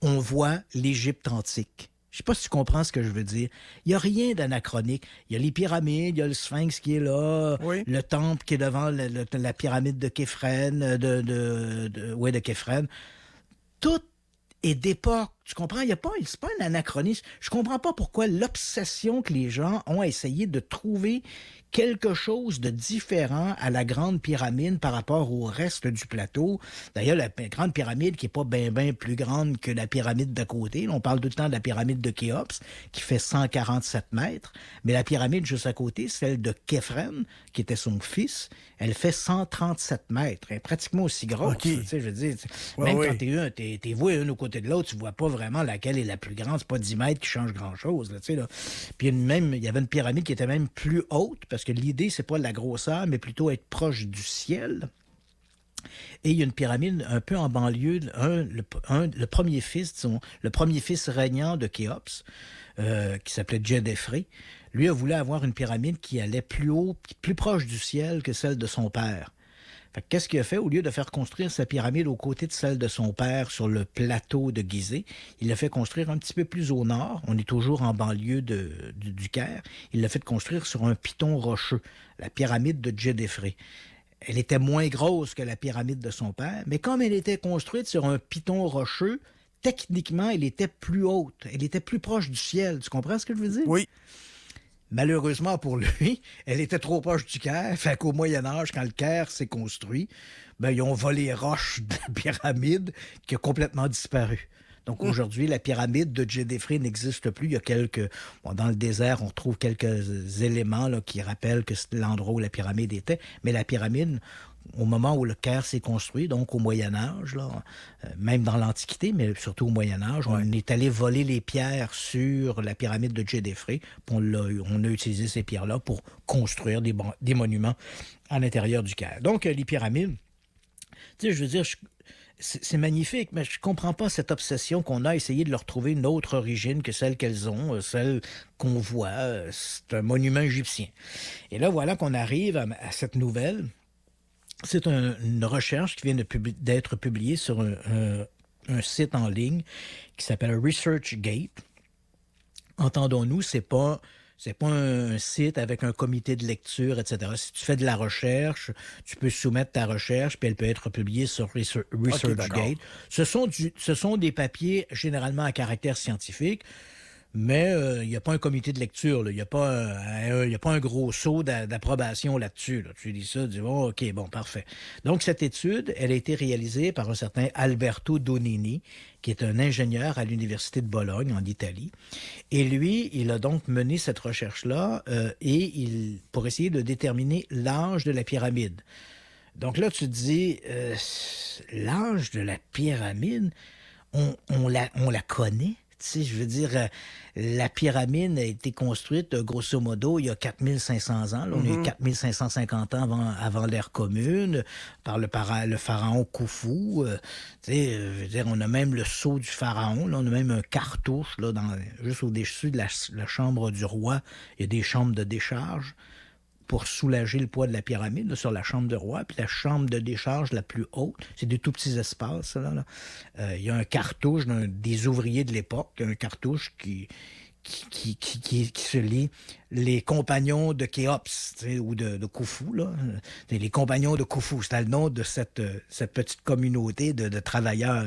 on voit l'Égypte antique. Je ne sais pas si tu comprends ce que je veux dire. Il n'y a rien d'anachronique. Il y a les pyramides, il y a le Sphinx qui est là, le temple qui est devant la pyramide de Képhren, de Képhren. Tout est d'époque. Tu comprends? C'est pas un anachronisme. Je comprends pas pourquoi l'obsession que les gens ont à essayer de trouver quelque chose de différent à la Grande Pyramide par rapport au reste du plateau. D'ailleurs, la Grande Pyramide qui est pas bien plus grande que la pyramide d'à côté. On parle tout le temps de la pyramide de Khéops qui fait 147 mètres. Mais la pyramide juste à côté, celle de Képhren, qui était son fils, elle fait 137 mètres. Elle est pratiquement aussi grosse. Okay. Tu sais, je veux dire, même quand t'es voué une au côté de l'autre, tu vois pas vraiment laquelle est la plus grande. C'est pas 10 mètres qui change grand-chose. Là, tu sais, là. Puis il y avait une pyramide qui était même plus haute, parce que l'idée, c'est pas la grosseur, mais plutôt être proche du ciel. Et il y a une pyramide un peu en banlieue, le premier fils régnant de Khéops, qui s'appelait Djedefré. Lui a voulu avoir une pyramide qui allait plus haut, plus proche du ciel que celle de son père. Fait que qu'est-ce qu'il a fait? Au lieu de faire construire sa pyramide aux côtés de celle de son père sur le plateau de Gizeh, il l'a fait construire un petit peu plus au nord. On est toujours en banlieue du Caire. Il l'a fait construire sur un piton rocheux, la pyramide de Djedefré. Elle était moins grosse que la pyramide de son père, mais comme elle était construite sur un piton rocheux, techniquement, elle était plus haute. Elle était plus proche du ciel. Tu comprends ce que je veux dire? Oui. Malheureusement pour lui, elle était trop proche du Caire. Fait qu'au Moyen-Âge, quand le Caire s'est construit, ils ont volé les roches de la pyramide qui a complètement disparu. Donc aujourd'hui, la pyramide de Djedefré n'existe plus. Il y a dans le désert, on trouve quelques éléments là, qui rappellent que c'est l'endroit où la pyramide était. Mais la pyramide, au moment où le Caire s'est construit, donc au Moyen-Âge, même dans l'Antiquité, mais surtout au Moyen-Âge, on est allé voler les pierres sur la pyramide de Djedefré. On a utilisé ces pierres-là pour construire des monuments à l'intérieur du Caire. Donc, les pyramides, tu sais, je veux dire, c'est magnifique, mais je comprends pas cette obsession qu'on a à essayer de leur trouver une autre origine que celle qu'elles ont, celle qu'on voit. C'est un monument égyptien. Et là, voilà qu'on arrive à cette nouvelle. C'est une recherche qui vient d'être publiée sur un site en ligne qui s'appelle ResearchGate. Entendons-nous, c'est pas un site avec un comité de lecture, etc. Si tu fais de la recherche, tu peux soumettre ta recherche, puis elle peut être publiée sur ResearchGate. Okay, ce sont des papiers généralement à caractère scientifique, mais il n'y a pas un comité de lecture. Il n'y a pas un gros saut d'approbation là-dessus. Là. Tu dis ça, tu dis « Oh, OK, bon, parfait. » Donc, cette étude, elle a été réalisée par un certain Alberto Donini, qui est un ingénieur à l'Université de Bologne, en Italie. Et lui, il a donc mené cette recherche-là pour essayer de déterminer l'âge de la pyramide. Donc là, tu te dis, l'âge de la pyramide, on la connaît. Tu sais, je veux dire, la pyramide a été construite, grosso modo, il y a 4500 ans. Là, on a eu 4550 ans avant l'ère commune, par le pharaon Khufu. Tu sais, je veux dire, on a même le sceau du pharaon. Là, on a même un cartouche, là, juste au-dessus de la chambre du roi. Il y a des chambres de décharge pour soulager le poids de la pyramide là, sur la chambre de roi. Puis la chambre de décharge la plus haute, c'est des tout petits espaces. Là. Il y a un cartouche des ouvriers de l'époque, un cartouche qui se lit les compagnons de Khéops ou de Khufu. Là. Les compagnons de Khufu, c'était le nom de cette petite communauté de travailleurs.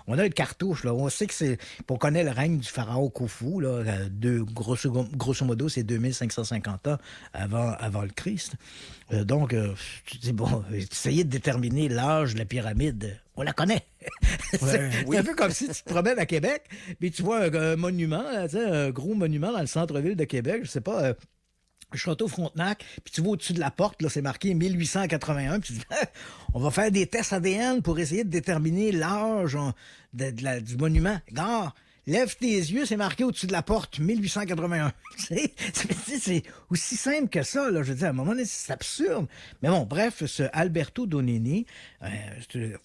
On a le cartouche, là, on sait que on connaît le règne du pharaon Khufu, là, grosso modo, c'est 2550 ans avant le Christ. Donc, tu dis, bon, essayer de déterminer l'âge de la pyramide, on la connaît. C'est un peu comme si tu te promènes à Québec, puis tu vois un monument, un gros monument dans le centre-ville de Québec, je sais pas, Château Frontenac, puis tu vois au-dessus de la porte, là, c'est marqué 1881, puis tu dis, on va faire des tests ADN pour essayer de déterminer l'âge du monument. Gare, lève tes yeux, c'est marqué au-dessus de la porte, 1881. C'est aussi simple que ça, là. Je veux dire, à un moment donné, c'est absurde. Mais bon, bref, ce Alberto Donini,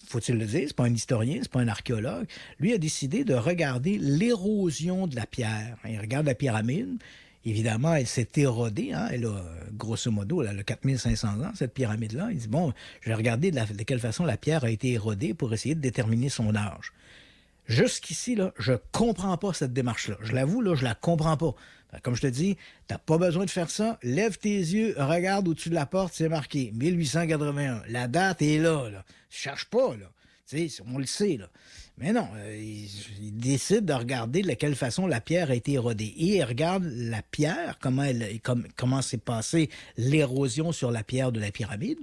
faut-il le dire, c'est pas un historien, c'est pas un archéologue, lui a décidé de regarder l'érosion de la pierre. Il regarde la pyramide. Évidemment, elle s'est érodée. Hein? Elle a, grosso modo, elle a 4500 ans, cette pyramide-là. Il dit, bon, je vais regarder de quelle façon la pierre a été érodée pour essayer de déterminer son âge. Jusqu'ici, là, je comprends pas cette démarche-là. Je l'avoue, là, je la comprends pas. Comme je te dis, t'as pas besoin de faire ça. Lève tes yeux, regarde au-dessus de la porte, c'est marqué 1881. La date est là, là. Cherche pas, là. Tu sais, on le sait, là. Mais non, il décide de regarder de quelle façon la pierre a été érodée. Et il regarde la pierre, comment s'est passée l'érosion sur la pierre de la pyramide.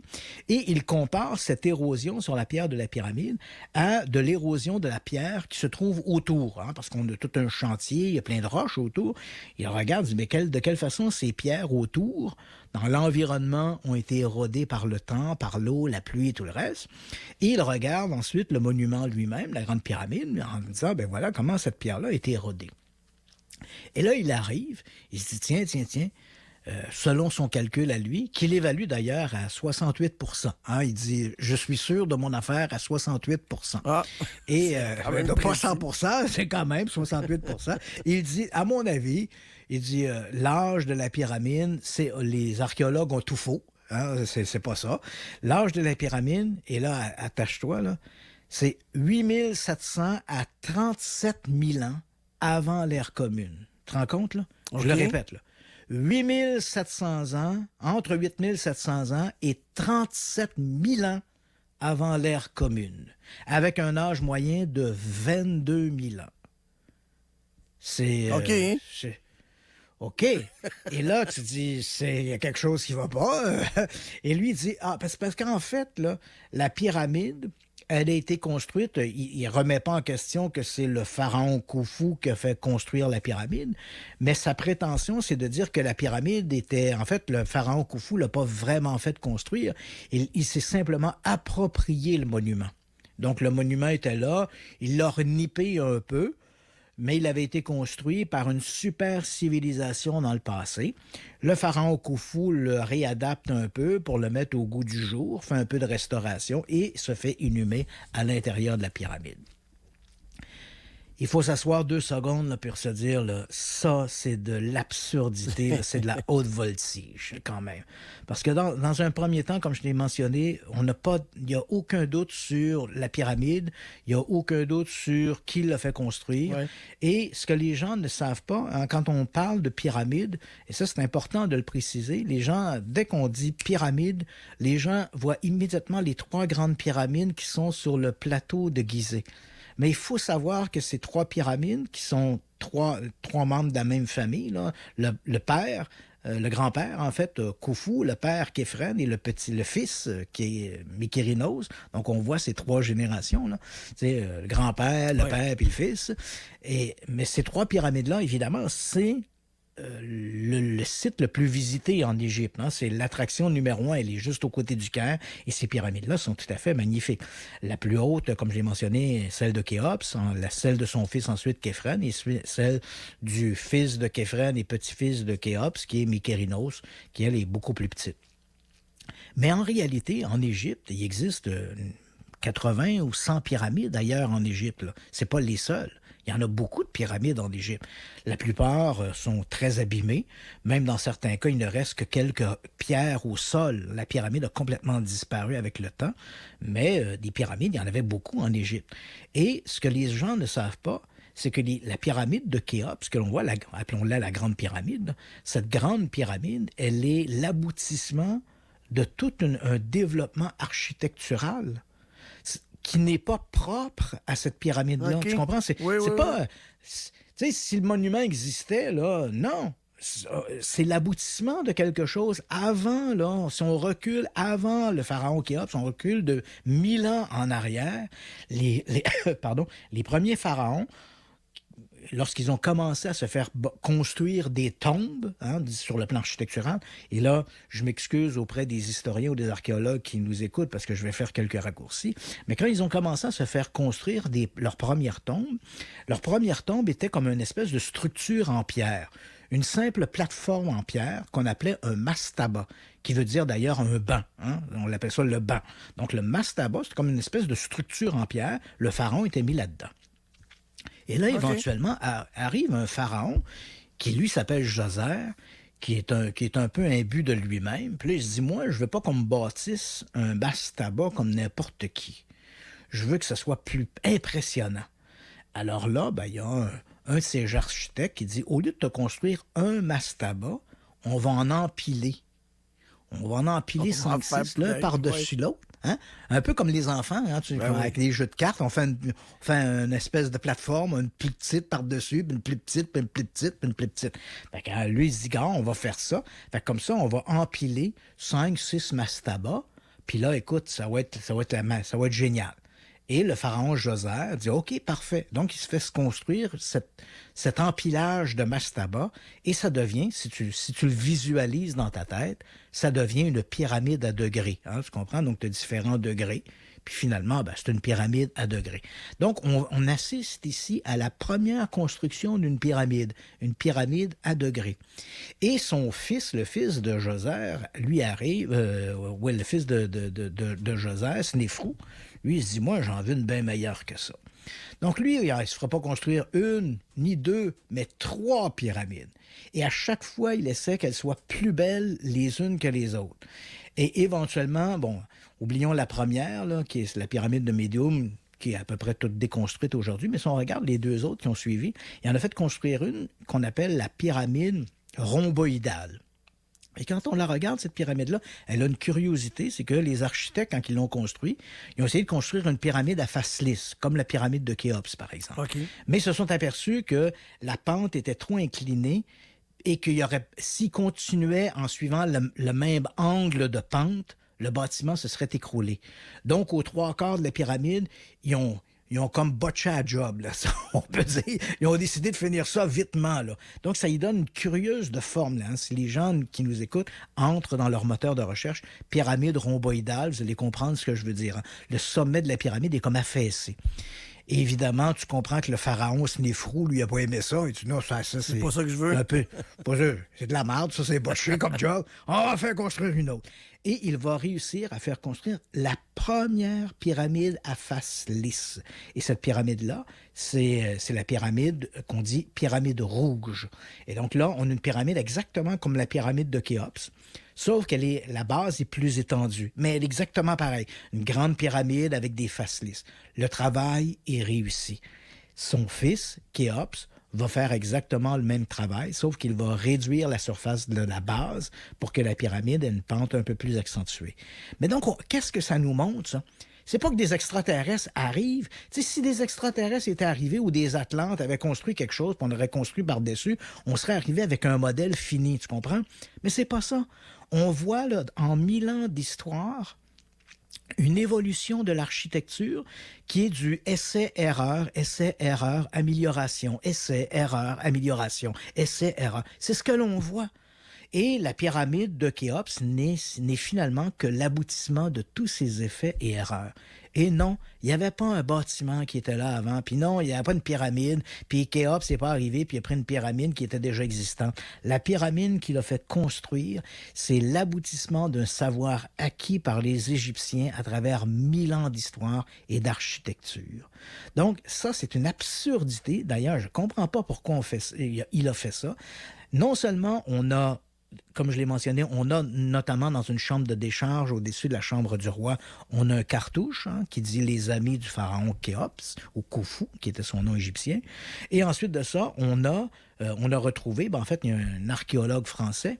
Et il compare cette érosion sur la pierre de la pyramide à de l'érosion de la pierre qui se trouve autour. Hein, parce qu'on a tout un chantier, il y a plein de roches autour. Il regarde, il dit, mais de quelle façon ces pierres autour, dans l'environnement, ont été érodées par le temps, par l'eau, la pluie et tout le reste. Et il regarde ensuite le monument lui-même, la grande pyramide, en disant, ben voilà comment cette pierre-là a été érodée. Et là, il arrive, il se dit, tiens, selon son calcul à lui, qu'il évalue d'ailleurs à 68 %. Hein, il dit, je suis sûr de mon affaire à 68 %. Ah, et pas 100 %, c'est quand même 68 %. Il dit, à mon avis, il dit, l'âge de la pyramide, les archéologues ont tout faux. Hein, c'est pas ça. L'âge de la pyramide, et là, attache-toi, là, c'est 8700 à 37 000 ans avant l'ère commune. Tu te rends compte, là? Okay. Je le répète, là. 8700 ans, entre 8700 ans et 37 000 ans avant l'ère commune, avec un âge moyen de 22 000 ans. C'est... OK. OK. Et là, tu dis, il y a quelque chose qui va pas. Et lui, il dit, parce qu'en fait, là, la pyramide, elle a été construite, il ne remet pas en question que c'est le pharaon Khufu qui a fait construire la pyramide, mais sa prétention, c'est de dire que la pyramide était... En fait, le pharaon Khufu ne l'a pas vraiment fait construire, il s'est simplement approprié le monument. Donc, le monument était là, il l'a renippé un peu, mais il avait été construit par une super civilisation dans le passé. Le pharaon Khufu le réadapte un peu pour le mettre au goût du jour, fait un peu de restauration et se fait inhumer à l'intérieur de la pyramide. Il faut s'asseoir 2 secondes là, pour se dire, là, ça, c'est de l'absurdité, là, c'est de la haute voltige, quand même. Parce que dans un premier temps, comme je l'ai mentionné, il n'y a aucun doute sur la pyramide, il n'y a aucun doute sur qui l'a fait construire. Ouais. Et ce que les gens ne savent pas, hein, quand on parle de pyramide, et ça, c'est important de le préciser, les gens, dès qu'on dit pyramide, les gens voient immédiatement les 3 grandes pyramides qui sont sur le plateau de Gizeh. Mais il faut savoir que ces 3 pyramides, qui sont trois membres de la même famille, là, le père, le grand-père, en fait, Khufu, le père Khéphren et le fils qui est Mykérinos. Donc, on voit ces 3 générations, là. Le grand-père, le père puis le fils. Mais ces 3 pyramides-là, évidemment, c'est le site le plus visité en Égypte. Hein. C'est l'attraction numéro 1, elle est juste au côté du Caire, et ces pyramides-là sont tout à fait magnifiques. La plus haute, comme j'ai mentionné, celle de Khéops, celle de son fils ensuite Khéphren, et celle du fils de Khéphren et petit-fils de Khéops, qui est Mykérinos, qui elle est beaucoup plus petite. Mais en réalité, en Égypte, il existe 80 ou 100 pyramides ailleurs en Égypte. Ce n'est pas les seules. Il y en a beaucoup de pyramides en Égypte. La plupart sont très abîmées. Même dans certains cas, il ne reste que quelques pierres au sol. La pyramide a complètement disparu avec le temps. Mais des pyramides, il y en avait beaucoup en Égypte. Et ce que les gens ne savent pas, c'est que la pyramide de Khéops, que l'on voit, appelons-la la grande pyramide, cette grande pyramide, elle est l'aboutissement de tout un développement architectural qui n'est pas propre à cette pyramide-là. Okay. Tu comprends? C'est pas... Tu sais, si le monument existait, là, non. C'est l'aboutissement de quelque chose avant, là, si on recule avant le pharaon Khéops, on recule de 1000 ans en arrière, les premiers pharaons, lorsqu'ils ont commencé à se faire construire des tombes, hein, sur le plan architectural, et là, je m'excuse auprès des historiens ou des archéologues qui nous écoutent parce que je vais faire quelques raccourcis, mais quand ils ont commencé à se faire construire leur première tombe était comme une espèce de structure en pierre, une simple plateforme en pierre qu'on appelait un mastaba, qui veut dire d'ailleurs un banc. Hein? On l'appelle ça le banc. Donc le mastaba, c'est comme une espèce de structure en pierre. Le pharaon était mis là-dedans. Et là, éventuellement, arrive un pharaon qui, lui, s'appelle Djoser, qui est un peu imbu de lui-même. Puis là, il se dit, moi, je veux pas qu'on me bâtisse un mastaba comme n'importe qui. Je veux que ce soit plus impressionnant. Alors là, il y a un de ces architectes qui dit, au lieu de te construire un mastaba, on va en empiler. On va en empiler 5-6 l'un par-dessus l'autre. Hein? Un peu comme les enfants, hein? Avec les jeux de cartes, on fait une espèce de plateforme, une plus petite par-dessus, puis une plus petite, puis une plus petite, puis une plus petite. Fait que lui, il se dit, on va faire ça. Fait que comme ça, on va empiler 5-6 mastabas. Puis là, écoute, ça va être génial. Et le pharaon Djoser dit, OK, parfait. Donc, il se fait se construire cet empilage de mastaba et ça devient, si tu le visualises dans ta tête, ça devient une pyramide à degrés. Hein, tu comprends? Donc, tu as différents degrés. Puis finalement, c'est une pyramide à degrés. Donc, on assiste ici à la première construction d'une pyramide, une pyramide à degrés. Et son fils, le fils de Djoser, lui arrive, le fils de Djoser, Snéfrou, lui, il se dit, moi, j'en veux une bien meilleure que ça. Donc, lui, il ne se fera pas construire une, ni deux, mais 3 pyramides. Et à chaque fois, il essaie qu'elles soient plus belles les unes que les autres. Et éventuellement, oublions la première, là, qui est la pyramide de Médium, qui est à peu près toute déconstruite aujourd'hui, mais si on regarde les 2 autres qui ont suivi, il en a fait construire une qu'on appelle la pyramide rhomboïdale. Et quand on la regarde, cette pyramide-là, elle a une curiosité, c'est que les architectes, quand ils l'ont construit, ils ont essayé de construire une pyramide à face lisse, comme la pyramide de Khéops, par exemple. Okay. Mais ils se sont aperçus que la pente était trop inclinée et s'ils continuaient en suivant le même angle de pente, le bâtiment se serait écroulé. Donc, aux 3/4 de la pyramide, ils ont comme botché à job, là, ça, on peut dire. Ils ont décidé de finir ça vitement, là. Donc, ça y donne une curieuse de forme, là. Hein. Si les gens qui nous écoutent entrent dans leur moteur de recherche, pyramide rhomboïdale, vous allez comprendre ce que je veux dire. Hein. Le sommet de la pyramide est comme affaissé. Et évidemment, tu comprends que le pharaon Snéfrou, lui, a pas aimé ça. Il dit, non, ça c'est pas ça que je veux. Un peu. Pas ça. C'est de la merde, ça, c'est botché comme job. On va faire construire une autre. Et il va réussir à faire construire la première pyramide à face lisse. Et cette pyramide-là, c'est la pyramide qu'on dit pyramide rouge. Et donc là, on a une pyramide exactement comme la pyramide de Khéops, sauf que la base est plus étendue. Mais elle est exactement pareille. Une grande pyramide avec des faces lisses. Le travail est réussi. Son fils, Khéops, va faire exactement le même travail, sauf qu'il va réduire la surface de la base pour que la pyramide ait une pente un peu plus accentuée. Mais donc, qu'est-ce que ça nous montre, ça? C'est pas que des extraterrestres arrivent. Tu sais, si des extraterrestres étaient arrivés ou des Atlantes avaient construit quelque chose, puis on aurait construit par-dessus, on serait arrivé avec un modèle fini, tu comprends? Mais c'est pas ça. On voit, là, en 1000 ans d'histoire, une évolution de l'architecture qui est du essai-erreur, amélioration, essai-erreur, amélioration, essai-erreur. C'est ce que l'on voit. Et la pyramide de Khéops n'est finalement que l'aboutissement de tous ces effets et erreurs. Et non, il n'y avait pas un bâtiment qui était là avant, puis non, il n'y avait pas une pyramide, puis Khéops n'est pas arrivé, puis il a pris une pyramide qui était déjà existante. La pyramide qu'il a fait construire, c'est l'aboutissement d'un savoir acquis par les Égyptiens à travers 1000 ans d'histoire et d'architecture. Donc, ça, c'est une absurdité. D'ailleurs, je ne comprends pas pourquoi il a fait ça. Non seulement on a, comme je l'ai mentionné, on a notamment dans une chambre de décharge au-dessus de la chambre du roi, on a un cartouche qui dit les amis du pharaon Khéops, ou Khufu, qui était son nom égyptien. Et ensuite de ça, on a retrouvé, en fait, il y a un archéologue français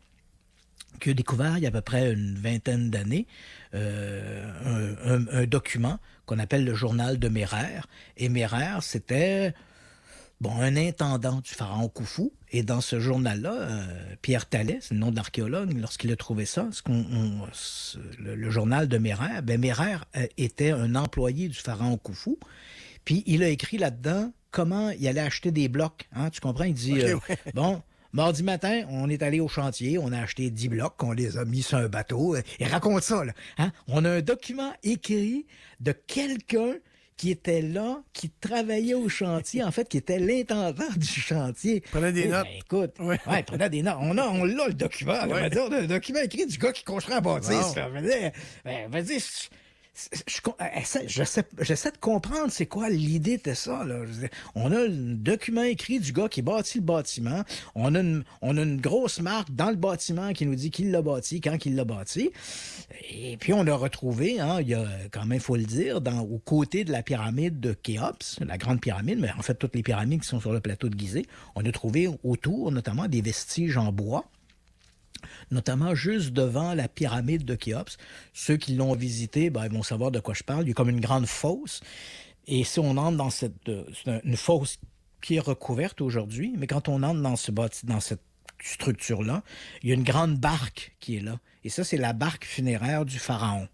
qui a découvert il y a à peu près une vingtaine d'années un document qu'on appelle le journal de Mérer. Et Mérer, c'était un intendant du pharaon Khufu. Et dans ce journal-là, Pierre Tallet, c'est le nom de l'archéologue, lorsqu'il a trouvé ça, le journal de Mérer, Mérer était un employé du pharaon Khufu. Puis il a écrit là-dedans comment il allait acheter des blocs. Hein, tu comprends? Il dit, mardi matin, on est allé au chantier, on a acheté 10 blocs, on les a mis sur un bateau. Et raconte ça, là. Hein? On a un document écrit de quelqu'un qui était là, qui travaillait au chantier, en fait, qui était l'intendant du chantier. Prenait des notes. Écoute, prenait des notes. On l'a, le document. Le document écrit du gars qui construit un bâtisse. J'essaie de comprendre c'est quoi l'idée de ça. Là. On a un document écrit du gars qui bâtit le bâtiment. On a une grosse marque dans le bâtiment qui nous dit qui l'a bâti, quand il l'a bâti. Et puis on a retrouvé, il y a quand même, il faut le dire, aux côtés de la pyramide de Khéops, la grande pyramide, mais en fait toutes les pyramides qui sont sur le plateau de Gizeh, on a trouvé autour notamment des vestiges en bois, notamment juste devant la pyramide de Khéops. Ceux qui l'ont visité, ils vont savoir de quoi je parle. Il y a comme une grande fosse. Et si on entre dans c'est une fosse qui est recouverte aujourd'hui, mais quand on entre dans cette structure-là, il y a une grande barque qui est là. Et ça, c'est la barque funéraire du pharaon.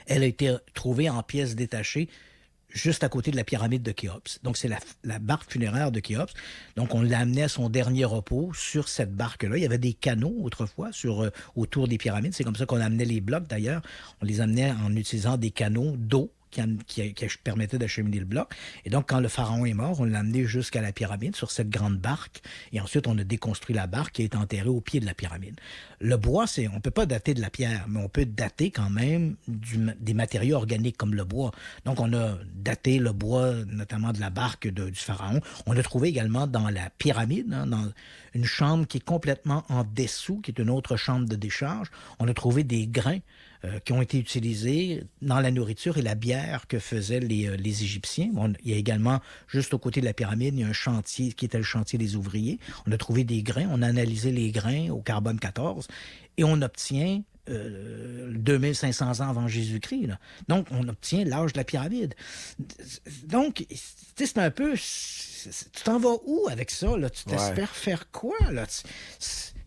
Elle a été trouvée en pièces détachées juste à côté de la pyramide de Khéops. Donc, c'est la barque funéraire de Khéops. Donc, on l'a amené à son dernier repos sur cette barque-là. Il y avait des canaux autrefois autour des pyramides. C'est comme ça qu'on amenait les blocs, d'ailleurs. On les amenait en utilisant des canaux d'eau qui permettait d'acheminer le bloc. Et donc, quand le pharaon est mort, on l'a amené jusqu'à la pyramide sur cette grande barque. Et ensuite, on a déconstruit la barque qui est enterrée au pied de la pyramide. Le bois, on ne peut pas dater de la pierre, mais on peut dater quand même des matériaux organiques comme le bois. Donc, on a daté le bois, notamment de la barque du pharaon. On a trouvé également dans la pyramide, dans une chambre qui est complètement en dessous, qui est une autre chambre de décharge. On a trouvé des grains qui ont été utilisés dans la nourriture et la bière que faisaient les Égyptiens. Il y a également, juste au côté de la pyramide, il y a un chantier qui était le chantier des ouvriers. On a trouvé des grains, on a analysé les grains au carbone 14 et on obtient 2500 ans avant Jésus-Christ. Là. Donc, on obtient l'âge de la pyramide. Donc, c'est un peu... Tu t'en vas où avec ça? Là? Tu t'espères faire quoi? Là?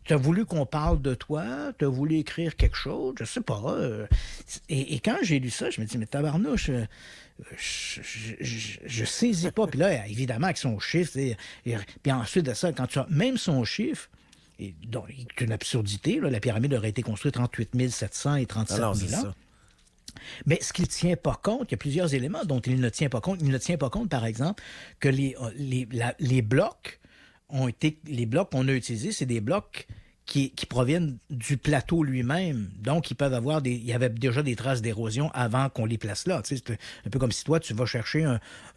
Tu as voulu qu'on parle de toi? Tu as voulu écrire quelque chose? Je sais pas. Et quand j'ai lu ça, je me dis, mais tabarnouche, je saisis pas. Puis là, évidemment, avec son chiffre, puis ensuite de ça, quand tu as même son chiffre, donc, c'est une absurdité, là, la pyramide aurait été construite 38 700 et 37 000 ans. Ça. Mais ce qu'il ne tient pas compte, il y a plusieurs éléments dont il ne tient pas compte. Il ne tient pas compte, par exemple, que les blocs les blocs qu'on a utilisés, c'est des blocs qui proviennent du plateau lui-même. Donc, il y avait déjà des traces d'érosion avant qu'on les place là. Tu sais, c'est un peu comme si toi, tu vas chercher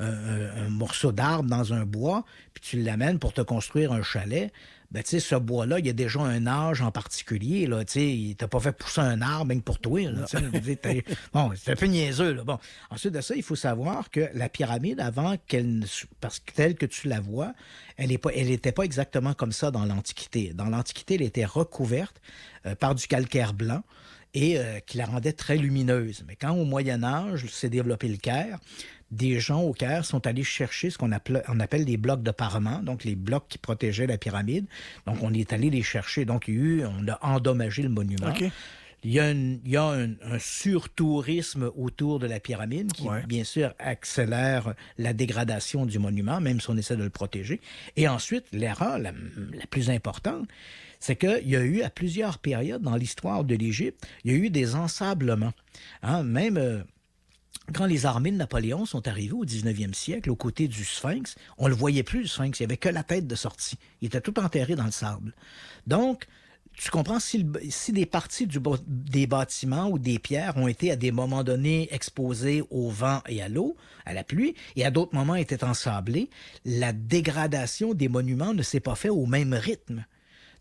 un morceau d'arbre dans un bois, puis tu l'amènes pour te construire un chalet. Ben, tu sais, ce bois-là, il y a déjà un âge en particulier, là, tu sais, il t'a pas fait pousser un arbre même pour toi, là, bon, c'est un peu niaiseux, là. Bon, ensuite de ça, il faut savoir que la pyramide, parce que telle que tu la vois, elle était pas exactement comme ça dans l'Antiquité. Dans l'Antiquité, elle était recouverte par du calcaire blanc et qui la rendait très lumineuse. Mais quand au Moyen Âge s'est développé le Caire, des gens au Caire sont allés chercher ce qu'on appelle des blocs de parement, donc les blocs qui protégeaient la pyramide. Donc, on est allé les chercher. Donc, on a endommagé le monument. Okay. Il y a un surtourisme autour de la pyramide qui, bien sûr, accélère la dégradation du monument, même si on essaie de le protéger. Et ensuite, l'erreur la plus importante, c'est qu'il y a eu, à plusieurs périodes dans l'histoire de l'Égypte, il y a eu des ensablements. Même... Quand les armées de Napoléon sont arrivées au 19e siècle, aux côtés du Sphinx, on ne le voyait plus, le Sphinx. Il n'y avait que la tête de sortie. Il était tout enterré dans le sable. Donc, tu comprends, si des parties des bâtiments ou des pierres ont été à des moments donnés exposées au vent et à l'eau, à la pluie, et à d'autres moments étaient ensablées, la dégradation des monuments ne s'est pas faite au même rythme.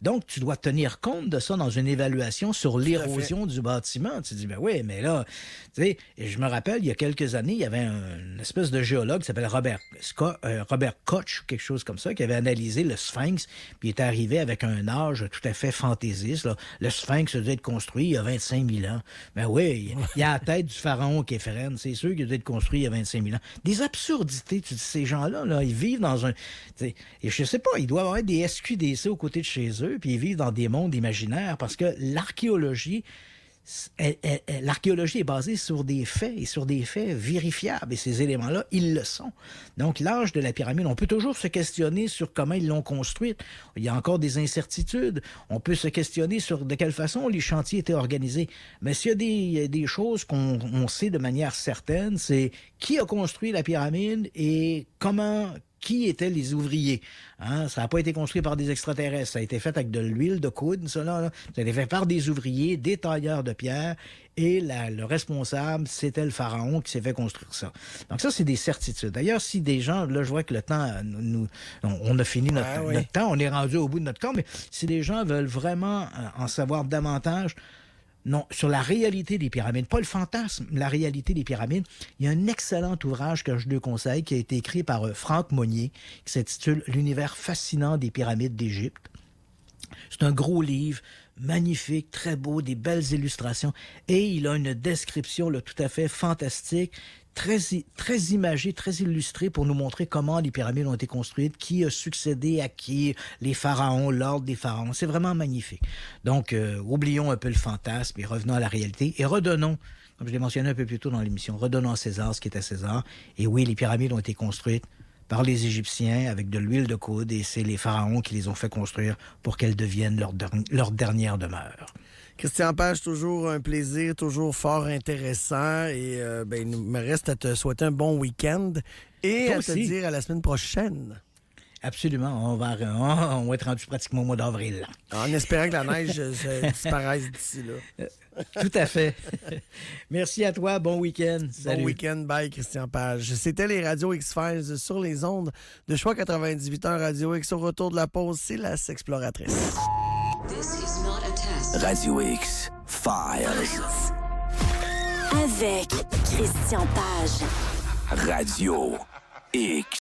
Donc, tu dois tenir compte de ça dans une évaluation sur l'érosion du bâtiment. Tu te dis, ben oui, mais là, tu sais, je me rappelle, il y a quelques années, il y avait une espèce de géologue qui s'appelle Robert Koch, quelque chose comme ça, qui avait analysé le Sphinx, puis il est arrivé avec un âge tout à fait fantaisiste. Là. Le Sphinx a dû être construit il y a 25 000 ans. Ben oui, il y a la tête du pharaon Képhren, c'est sûr qu'il a dû être construit il y a 25 000 ans. Des absurdités, tu dis, ces gens-là, là, ils vivent dans un... Et je sais pas, ils doivent avoir des SQDC aux côtés de chez eux, puis ils vivent dans des mondes imaginaires parce que l'archéologie est basée sur des faits et sur des faits vérifiables. Et ces éléments-là, ils le sont. Donc, l'âge de la pyramide, on peut toujours se questionner sur comment ils l'ont construite. Il y a encore des incertitudes. On peut se questionner sur de quelle façon les chantiers étaient organisés. Mais s'il y a des choses qu'on sait de manière certaine, c'est qui a construit la pyramide et qui étaient les ouvriers. Hein? Ça n'a pas été construit par des extraterrestres. Ça a été fait avec de l'huile de coude, ça, là. Ça a été fait par des ouvriers, des tailleurs de pierre, et le responsable, c'était le pharaon qui s'est fait construire ça. Donc ça, c'est des certitudes. D'ailleurs, si des gens, là, je vois que le temps, on a fini notre temps, on est rendu au bout de notre corps, mais si des gens veulent vraiment en savoir davantage, non, sur la réalité des pyramides, pas le fantasme, la réalité des pyramides, il y a un excellent ouvrage que je te conseille qui a été écrit par Franck Monnier, qui s'intitule « L'univers fascinant des pyramides d'Égypte ». C'est un gros livre, magnifique, très beau, des belles illustrations, et il a une description là, tout à fait fantastique, très imagée, très illustrée pour nous montrer comment les pyramides ont été construites, qui a succédé à qui, les pharaons, l'ordre des pharaons. C'est vraiment magnifique. Donc, oublions un peu le fantasme et revenons à la réalité et redonnons, comme je l'ai mentionné un peu plus tôt dans l'émission, redonnons à César ce qui est à César. Et oui, les pyramides ont été construites par les Égyptiens avec de l'huile de coude et c'est les pharaons qui les ont fait construire pour qu'elles deviennent leur dernière demeure. Christian Page, toujours un plaisir, toujours fort intéressant. Et il me reste à te souhaiter un bon week-end et Toi à aussi. te dire à la semaine prochaine. Absolument. On va être rendu pratiquement au mois d'avril. Là. En espérant que la neige disparaisse d'ici là. Tout à fait. Merci à toi. Bon week-end. Salut. Bon week-end. Bye, Christian Page. C'était les Radio X-Files sur les ondes de Choix 98.1 Radio X. Au retour de la pause, c'est la Sexploratrice. Radio X Files. Avec Christian Page. Radio X.